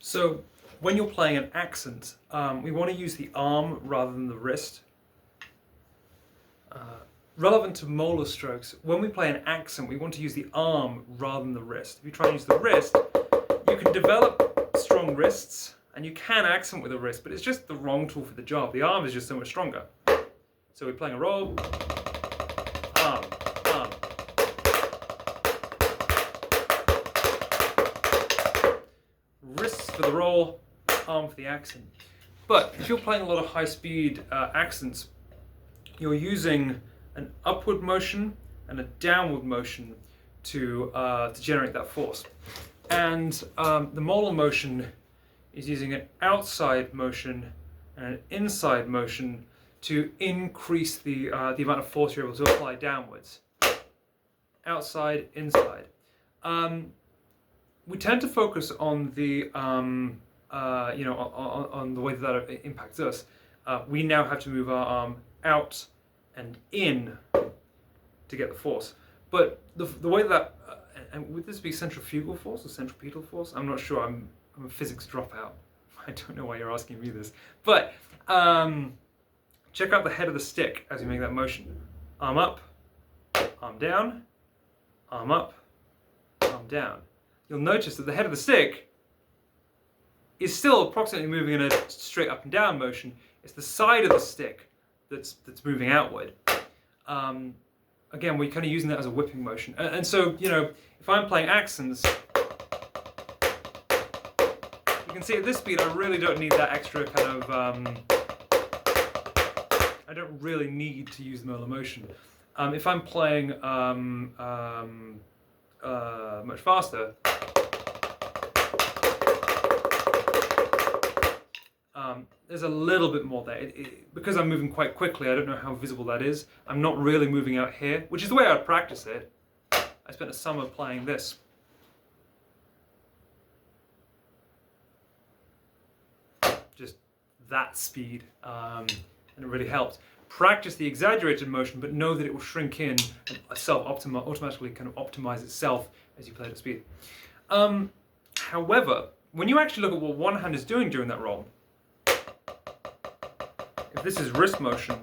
So when you're playing an accent, we want to use the arm rather than the wrist. Relevant to Moeller strokes, when we play an accent, we want to use the arm rather than the wrist. If you try and use the wrist, you can develop strong wrists, and you can accent with a wrist, but it's just the wrong tool for the job. The arm is just so much stronger. So we're playing a roll, arm, arm. Wrists for the roll, arm for the accent. But if you're playing a lot of high-speed accents, you're using an upward motion and a downward motion to generate that force. And the Moeller motion is using an outside motion and an inside motion to increase the amount of force you're able to apply downwards. Outside, inside. We tend to focus on the on the way that it impacts us. We now have to move our arm out and in to get the force. But the way that, and would this be centrifugal force or centripetal force? I'm not sure. I'm a physics dropout. I don't know why you're asking me this. But check out the head of the stick as you make that motion. Arm up, arm down, arm up, arm down. You'll notice that the head of the stick is still approximately moving in a straight up and down motion. It's the side of the stick that's moving outward. Again, we're kind of using that as a whipping motion. And so, if I'm playing accents, you can see at this speed I really don't need that extra kind of, I don't really need to use the Moeller motion. If I'm playing much faster, there's a little bit more there. Because I'm moving quite quickly, I don't know how visible that is. I'm not really moving out here, which is the way I would practice it. I spent a summer playing this. Just that speed, and it really helped. Practice the exaggerated motion, but know that it will shrink in and automatically kind of optimize itself as you play at speed. However, when you actually look at what one hand is doing during that roll, if this is wrist motion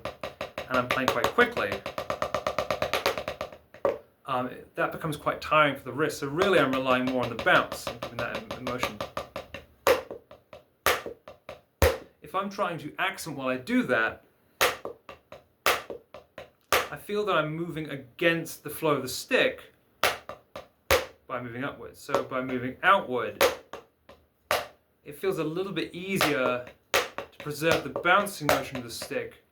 and I'm playing quite quickly, that becomes quite tiring for the wrist. So really I'm relying more on the bounce and keeping that in motion. If I'm trying to accent while I do that, I feel that I'm moving against the flow of the stick by moving upwards. So by moving outward, it feels a little bit easier to preserve the bouncing motion of the stick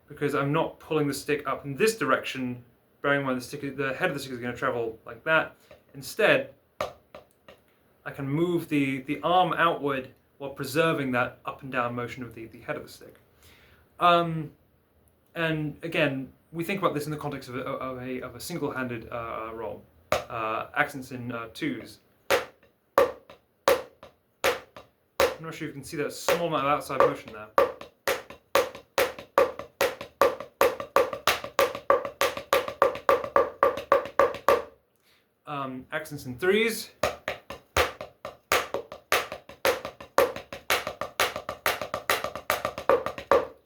because I'm not pulling the stick up in this direction, bearing in mind the head of the stick is going to travel like that. Instead, I can move the arm outward while preserving that up and down motion of the head of the stick. And again, we think about this in the context of a single-handed roll. Accents in twos. I'm not sure if you can see that small amount of outside motion there. Accents in threes.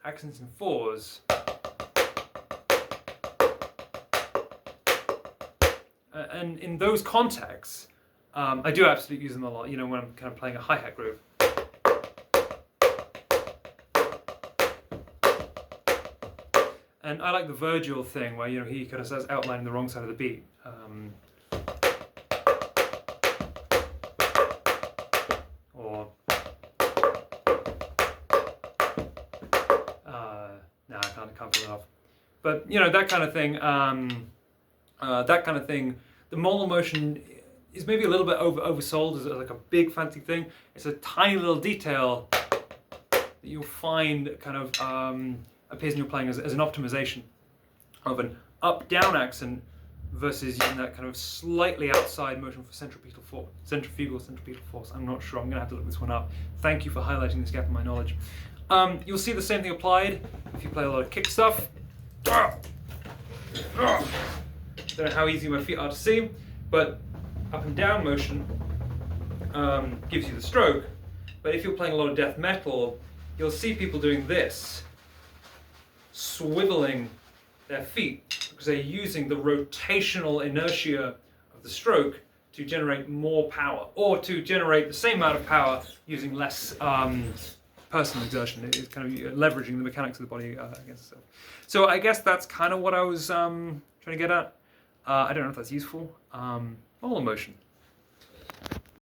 Accents in fours. And in those contexts, I do absolutely use them a lot, when I'm kind of playing a hi-hat groove. And I like the Virgil thing where, he kind of starts outlining the wrong side of the beat. No, I can't pull it off. But, that kind of thing. The Moeller motion is maybe a little bit oversold as like a big fancy thing. It's a tiny little detail that you'll find kind of appears in your playing as an optimization of an up-down accent versus using that kind of slightly outside motion for centripetal force. Centrifugal force. I'm not sure. I'm going to have to look this one up. Thank you for highlighting this gap in my knowledge. You'll see the same thing applied if you play a lot of kick stuff. Don't know how easy my feet are to see, but up and down motion gives you the stroke, But if you're playing a lot of death metal, you'll see people doing this, swiveling their feet, because they're using the rotational inertia of the stroke to generate more power, or to generate the same amount of power using less personal exertion. It's kind of leveraging the mechanics of the body against itself. So I guess that's kind of what I was trying to get at. I don't know if that's useful. All emotion.